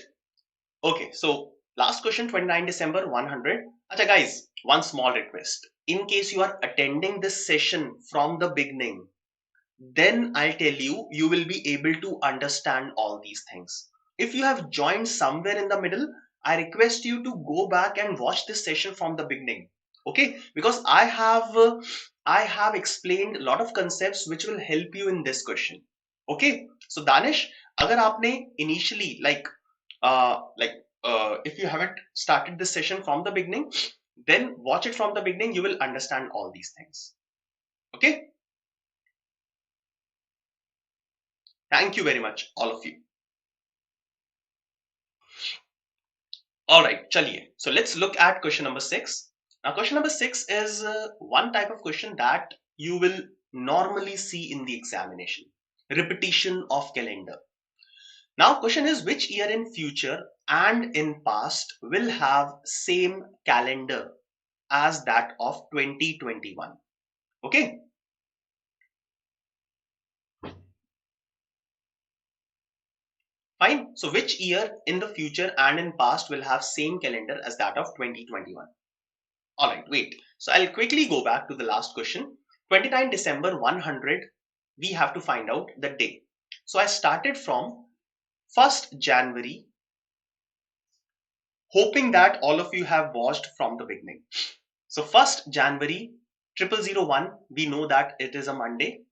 Okay, so last question, 29 December, 100. Acha guys, one small request. In case you are attending this session from the beginning, then I'll tell you, you will be able to understand all these things. If you have joined somewhere in the middle, I request you to go back and watch this session from the beginning. Okay, because I have explained a lot of concepts which will help you in this question. Okay, so Danish, agar aapne initially if you haven't started this session from the beginning, then watch it from the beginning, you will understand all these things. Okay, thank you very much, all of you. All right, chaliye. So let's look at question number 6. Now, question number 6 is one type of question that you will normally see in the examination. Repetition of calendar. Now, question is, which year in future and in past will have same calendar as that of 2021? Okay. Fine. So which year in the future and in past will have same calendar as that of 2021? All right, wait. So I'll quickly go back to the last question. 29 December 100, we have to find out the day. So I started from 1st January, hoping that all of you have watched from the beginning. So 1st January 0001, we know that it is a Monday.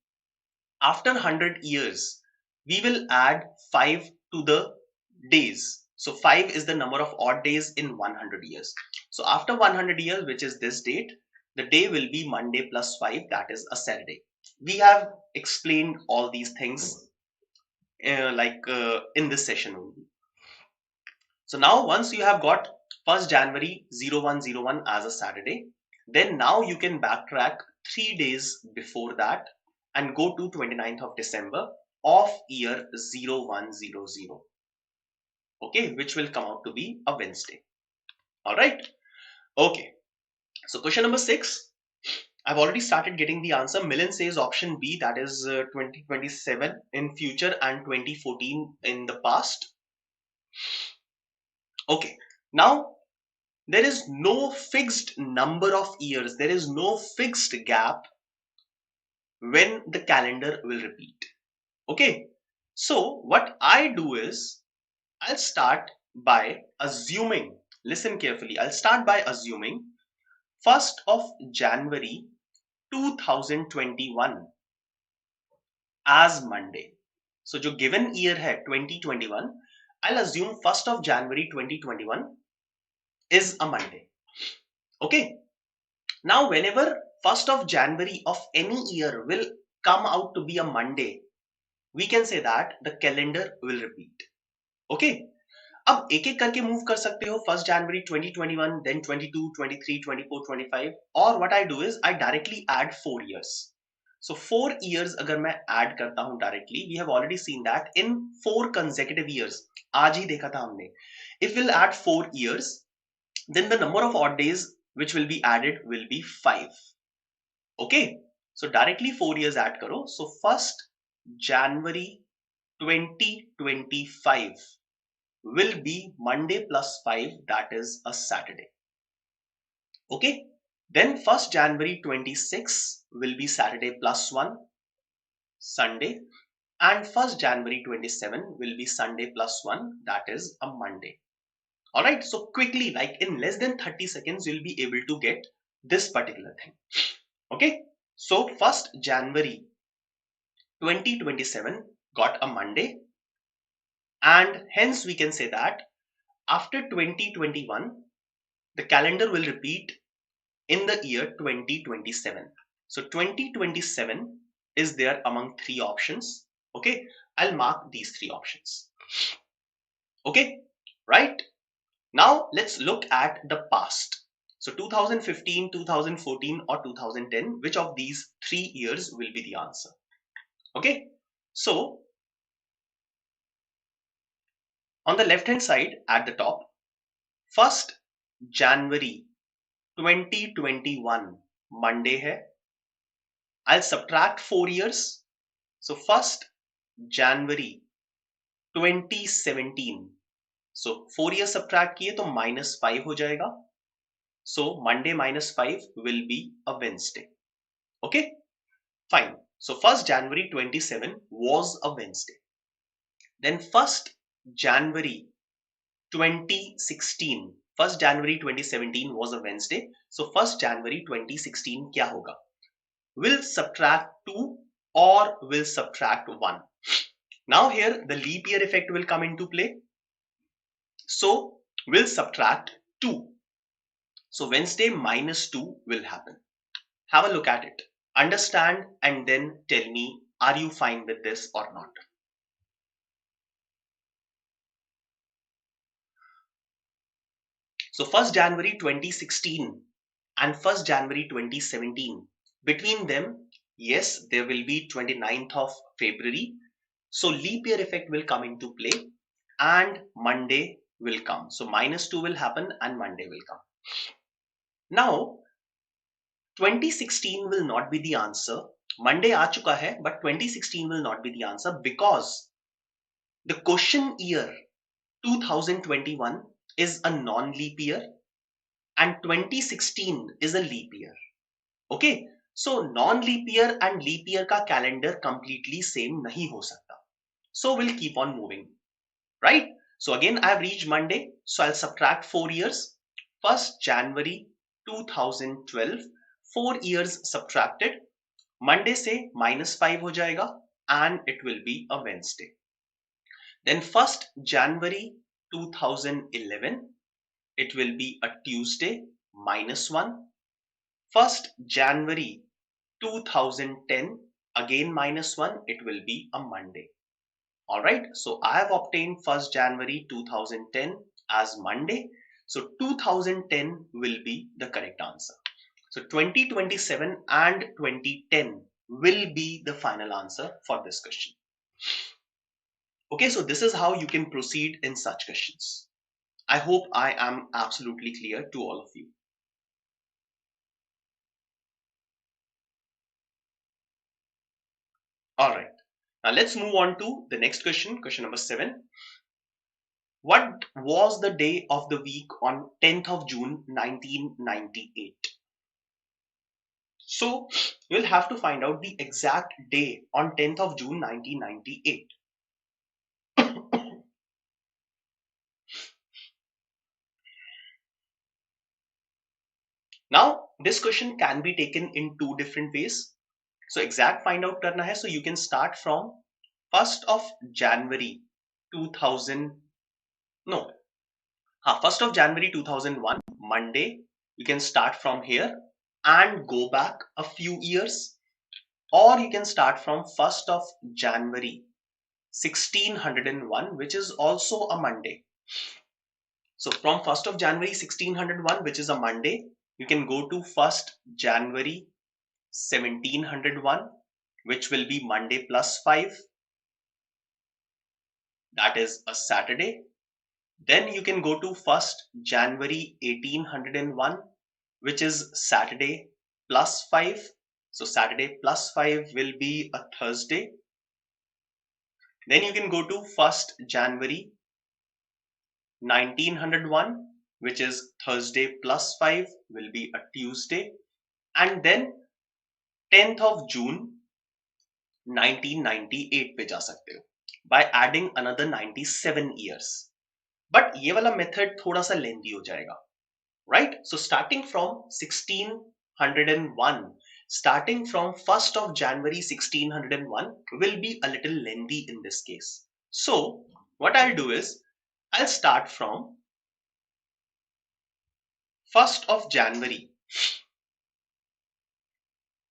After 100 years, we will add 5 to the days. So 5 is the number of odd days in 100 years. So after 100 years, which is this date, the day will be Monday plus 5, that is a Saturday. We have explained all these things in this session only. So now once you have got 1st January 0101 as a Saturday, then now you can backtrack 3 days before that and go to 29th of December of year 0100. Okay, which will come out to be a Wednesday. All right. Okay. So question number 6, I've already started getting the answer. Millen says option B, that is 2027 in future and 2014 in the past. Okay. Now, there is no fixed number of years. There is no fixed gap when the calendar will repeat. Okay. So what I do is, I'll start by assuming, listen carefully, I'll start by assuming 1st of January 2021 as Monday. So जो given year है 2021, I'll assume 1st of January 2021 is a Monday. Okay. Now whenever 1st of January of any year will come out to be a Monday, we can say that the calendar will repeat. Okay. अब एक एक करके move कर सकते हो 1st January 2021, then 22, 23, 24, 25, और what I do is I directly add 4 years. So 4 years अगर मैं add करता हूं directly, we have already seen that in 4 consecutive years, आज ही देखा था हमने, if we'll add 4 years, then the number of odd days which will be added will be 5. Okay, so directly 4 years add करो. So 1st January 2025 will be Monday plus 5, that is a Saturday. Okay, then 1st January 26 will be Saturday plus 1. Sunday, and 1st January 27 will be Sunday plus 1, that is a Monday. Alright, so quickly, like in less than 30 seconds, you'll be able to get this particular thing. Okay, so 1st January 2027 got a Monday, and hence we can say that after 2021, the calendar will repeat in the year 2027. So 2027 is there among three options. Okay, I'll mark these three options. Okay, right? Now let's look at the past. So 2015, 2014 or 2010, which of these 3 years will be the answer? Okay, so on the left hand side at the top, 1st January 2021 Monday hai. I'll subtract 4 years. So 1st January 2017. So 4 years subtract किए तो -5 हो जाएगा. So Monday -5 will be a Wednesday. Okay, fine. So 1st January 27 was a Wednesday. Then 1st January 2016. 1st January 2017 was a Wednesday. So 1st January 2016 क्या होगा? Will subtract 2 or will subtract 1. Now here the leap year effect will come into play. So we'll subtract 2. So Wednesday -2 will happen. Have a look at it. Understand and then tell me, are you fine with this or not? So 1st January 2016 and 1st January 2017. Between them, yes, there will be 29th of February. So leap year effect will come into play and Monday will come. So -2 will happen and Monday will come. Now 2016 will not be the answer. Monday aa chuka hai, but 2016 will not be the answer because the question year 2021 is a non-leap year and 2016 is a leap year. Okay, so non-leap year and leap year ka calendar completely same nahi ho sakta. So we'll keep on moving, right? So again, I've reached Monday, so I'll subtract 4 years. 1st January 2012, 4 years subtracted. Monday से -5 हो जाएगा and it will be a Wednesday. Then 1st January 2011, it will be a Tuesday, -1. 1st January 2010, again -1, it will be a Monday. Alright, so I have obtained 1st January 2010 as Monday. So 2010 will be the correct answer. So 2027 and 2010 will be the final answer for this question. Okay, so this is how you can proceed in such questions. I hope I am absolutely clear to all of you. Alright, now let's move on to the next question, question number 7. What was the day of the week on 10th of June 1998? So you'll have to find out the exact day on 10th of June 1998. Now this question can be taken in two different ways. So exact find out karna hai, so you can start from 1st of January 2000, no, 1st of January 2001, Monday. You can start from here and go back a few years, or you can start from 1st of January 1601, which is also a Monday. So from 1st of January 1601, which is a Monday, you can go to 1st January 1701, which will be Monday plus 5. That is a Saturday. Then you can go to 1st January 1801, which is Saturday plus 5. So Saturday plus 5 will be a Thursday. Then you can go to 1st January 1901, which is Thursday plus 5 will be a Tuesday. And then 10th of June 1998 पे जा सकते हो by adding another 97 years. But ये वाला method थोड़ा सा लेंदी हो जाएगा, right? So starting from 1601, starting from 1st of January 1601 will be a little lengthy in this case. So what I'll do is I'll start from 1st of January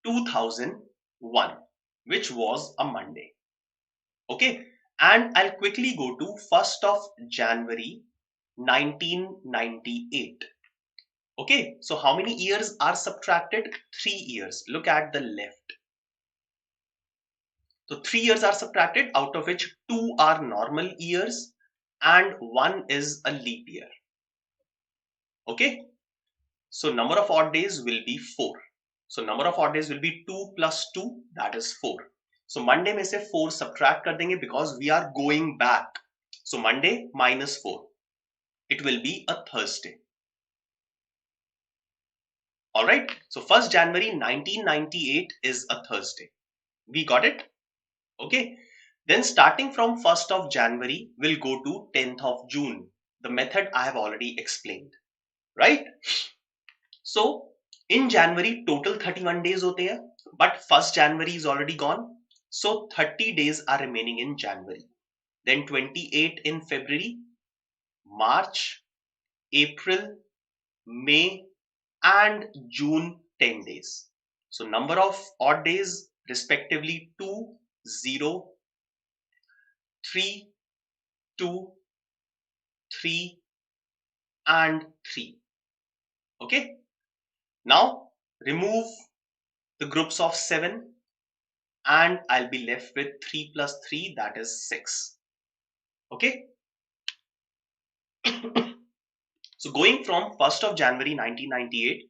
2001, which was a Monday. Okay, and I'll quickly go to 1st of January 1998. Okay, so how many years are subtracted? 3 years. Look at the left. So 3 years are subtracted, out of which 2 are normal years and 1 is a leap year. Okay, so number of odd days will be 4. So number of odd days will be 2 plus 2, that is 4. So Monday में से 4 subtract कर देंगे because we are going back. So Monday minus 4. It will be a Thursday. Alright, so 1st January 1998 is a Thursday. We got it? Okay. Then starting from 1st of January, we'll go to 10th of June. The method I have already explained. Right? So in January, total 31 days होते हैं, but 1st January is already gone. So 30 days are remaining in January. Then 28 in February, March, April, May, and June 10 days. So number of odd days respectively 2, 0, 3, 2, 3, and 3. Okay. Now remove the groups of 7 and I'll be left with 3 plus 3, that is 6. Okay. So going from 1st of January 1998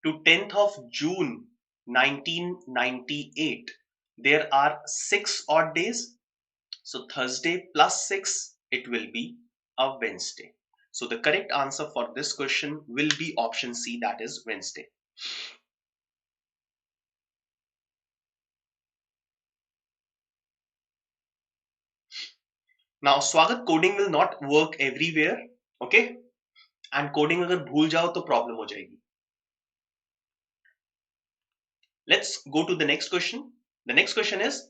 to 10th of June 1998, there are 6 odd days. So Thursday plus 6, it will be a Wednesday. So the correct answer for this question will be option C, that is Wednesday. Now Swagat, coding will not work everywhere. Okay. And coding अगर भूल जाओ तो problem हो जाएगी. Let's go to the next question. The next question is,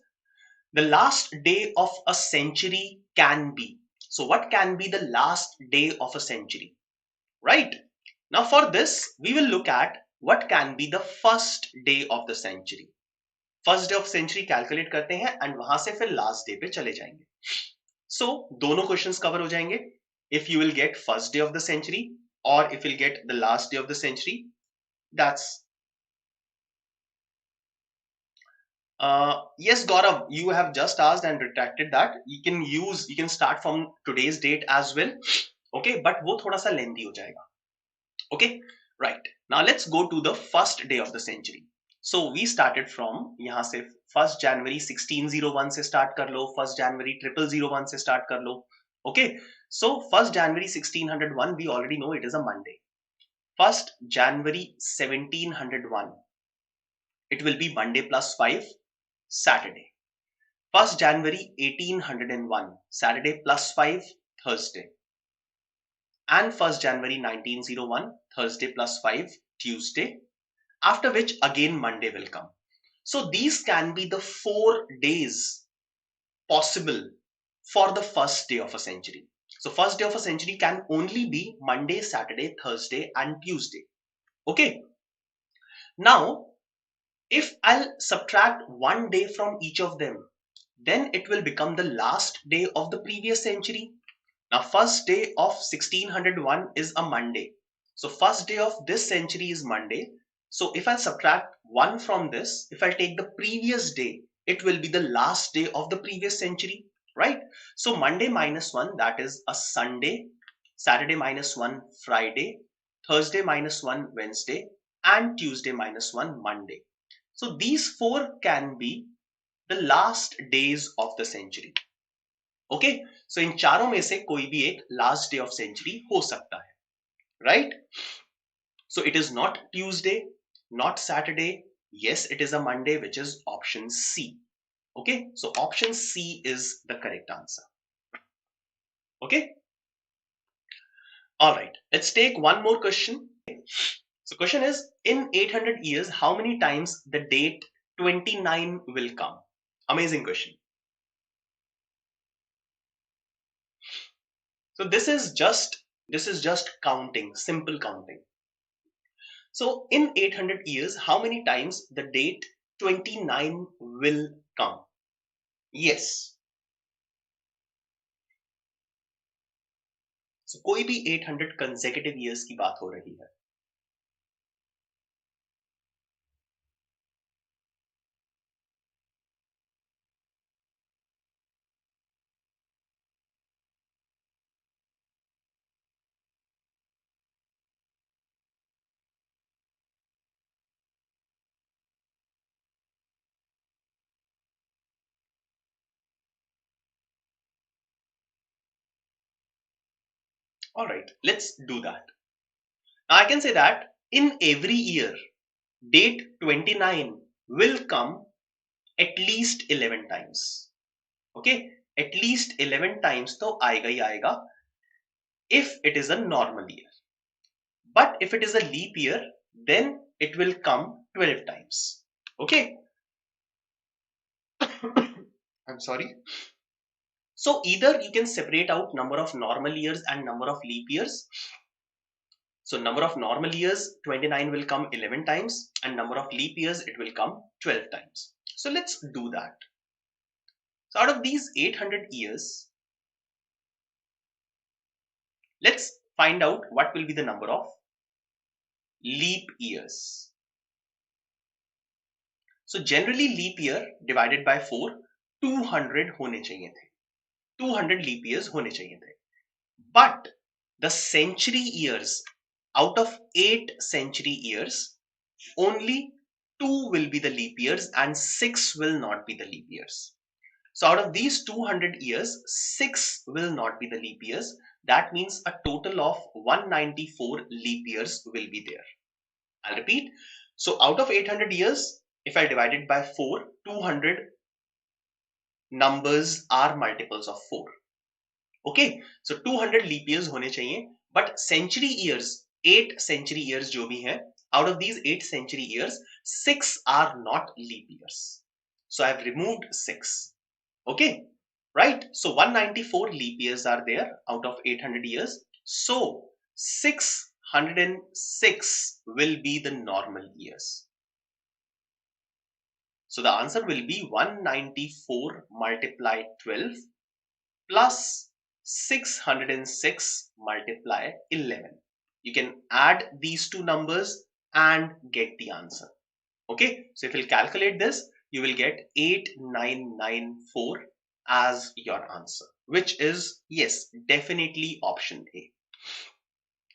the last day of a century can be. So what can be the last day of a century? Right? Now for this, we will look at what can be the first day of the century. First day of century calculate करते हैं and वहां से फिर last day पे चले जाएंगे. So दोनों questions cover हो जाएंगे. If you will get first day of the century or if you'll get the last day of the century, that's yes, Gaurav, you have just asked and retracted that. You can start from today's date as well. Okay, but वो थोड़ा सा lengthy हो जाएगा. Okay, right. Now let's go to the first day of the century. So we started from यहाँ से 1st January 1601 से start कर लो, 1st January 0001 से start कर लो. Okay, so 1st January 1601 we already know it is a Monday. 1st January 1701, it will be Monday plus 5, Saturday. 1st January 1801, Saturday plus 5, Thursday. And 1st January 1901, Thursday plus 5, Tuesday. After which again Monday will come. So these can be the 4 days possible for the first day of a century. So first day of a century can only be Monday, Saturday, Thursday, and Tuesday. Okay. Now, if I'll subtract 1 day from each of them, then it will become the last day of the previous century. Now, first day of 1601 is a Monday. So first day of this century is Monday. So if I subtract 1 from this, if I take the previous day, it will be the last day of the previous century, right? So Monday minus 1, that is a Sunday, Saturday minus 1, Friday, Thursday minus 1, Wednesday, and Tuesday minus 1, Monday. So these 4 can be the last days of the century. Okay, so इन चारों में से कोई भी एक last day of century हो सकता है, right? So it is not Tuesday, not Saturday. Yes, it is a Monday, which is option C. Okay, so option C is the correct answer. Okay, all right, let's take one more question. So question is, in 800 years, how many times the date 29 will come? Amazing question. So this is just counting, simple counting. So in 800 years, how many times the date 29 will come? Yes. So कोई भी 800 consecutive years की बात हो रही है. All right, let's do that. Now I can say that in every year, date 29 will come at least 11 times. Okay, at least 11 times तो आएगा ही आएगा if it is a normal year. But if it is a leap year, then it will come 12 times. Okay, I'm sorry. So either you can separate out number of normal years and number of leap years. So number of normal years, 29 will come 11 times, and number of leap years, it will come 12 times. So let's do that. So out of these 800 years, let's find out what will be the number of leap years. So generally leap year divided by 4, 200 होने चाहिए थे. 200 leap years होने चाहिए थे. But the century years, out of 8 century years, only 2 will be the leap years and 6 will not be the leap years. So out of these 200 years, 6 will not be the leap years. That means a total of 194 leap years will be there. I'll repeat. So out of 800 years, if I divide it by 4, 200 numbers are multiples of 4. Okay, so 200 leap years होने चाहिए, but century years, 8 century years जो भी हैं, out of these 8 century years, 6 are not leap years. So I've removed 6. Okay, right? So 194 leap years are there out of 800 years. So 606 will be the normal years. So the answer will be 194 multiplied 12 plus 606 multiply 11. You can add these two numbers and get the answer. Okay, so if you calculate this, you will get 8994 as your answer, which is, yes, definitely option A.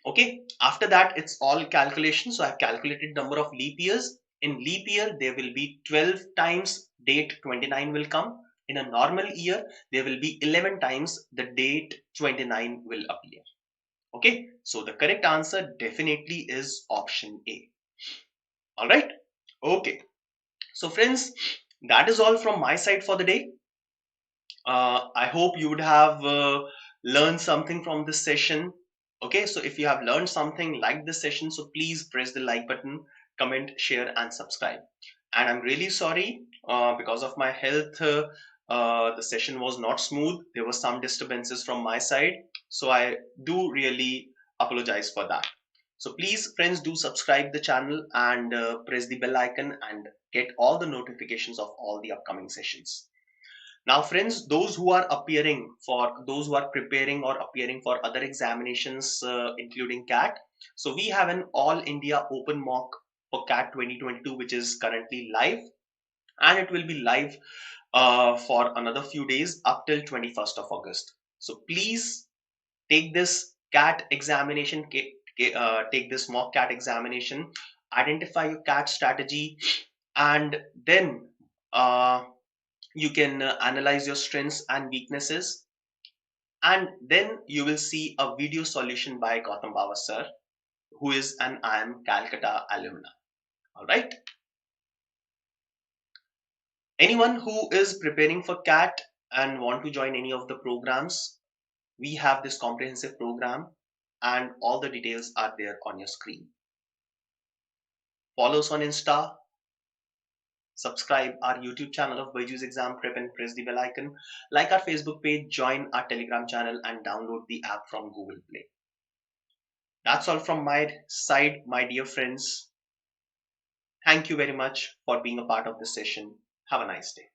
Okay, after that it's all calculation. So I've calculated number of leap years. In leap year there will be 12 times date 29 will come. In a normal year there will be 11 times the date 29 will appear. Okay, so the correct answer definitely is option A. All right, okay, so friends, that is all from my side for the day. I hope you would have learned something from this session. Okay, so if you have learned something like this session, so please press the like button, comment, share, and subscribe. And I'm really sorry because of my health, the session was not smooth. There were some disturbances from my side. So I do really apologize for that. So please, friends, do subscribe the channel and press the bell icon and get all the notifications of all the upcoming sessions. Now, friends, those who are preparing or appearing for other examinations, including CAT, so we have an all India open mock for CAT 2022, which is currently live, and it will be live for another few days up till 21st of August. So please take this CAT examination, take this mock CAT examination, identify your CAT strategy, and then you can analyze your strengths and weaknesses, and then you will see a video solution by Gautam Bawa sir, who is an IIM Calcutta alumni. All right, Anyone who is preparing for CAT and want to join any of the programs, we have this comprehensive program and all the details are there on your screen. Follow us on Insta, subscribe our YouTube channel of BYJU'S Exam Prep and press the bell icon, like our Facebook page, join our Telegram channel and download the app from Google Play. That's all from my side, my dear friends. Thank you very much for being a part of this session. Have a nice day.